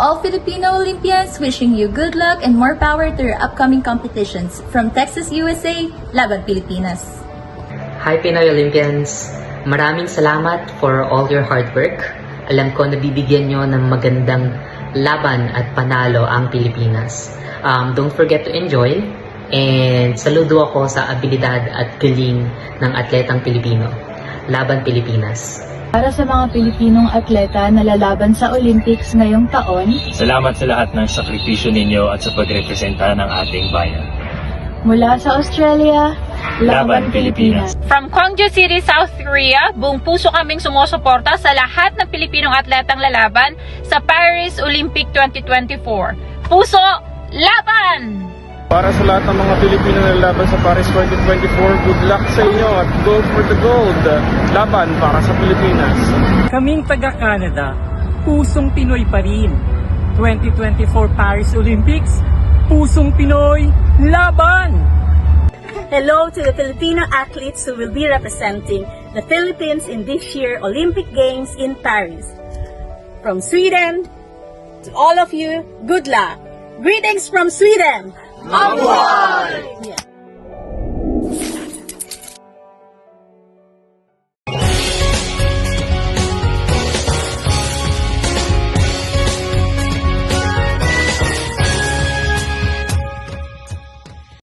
all Filipino Olympians, wishing you good luck and more power to your upcoming competitions. From Texas, USA, Laban Pilipinas. Hi Pinoy Olympians! Maraming salamat for all your hard work. Alam ko nabibigyan nyo ng magandang laban at panalo ang Pilipinas. Don't forget to enjoy and saludo ako sa abilidad at galing ng atletang Pilipino. Laban Pilipinas! Para sa mga Pilipinong atleta na lalaban sa Olympics ngayong taon, Salamat sa lahat ng sakripisyo ninyo at sa pagrepresenta ng ating bayan. mula sa Australia, Laban Pilipinas! From Gwangju City, South Korea, buong puso kaming sumusuporta sa lahat ng Pilipinong atletang lalaban sa Paris Olympic 2024. Puso, laban! Para sa lahat ng mga Pilipino na lalaban sa Paris 2024, good luck sa inyo at go for the gold. Laban para sa Pilipinas. Kaming taga-Canada, pusong Pinoy pa rin. 2024 Paris Olympics, pusong Pinoy, laban! Hello to the Filipino athletes who will be representing the Philippines in this year's Olympic Games in Paris. From Sweden, to all of you, good luck. Greetings from Sweden! Mabuhay! Yeah.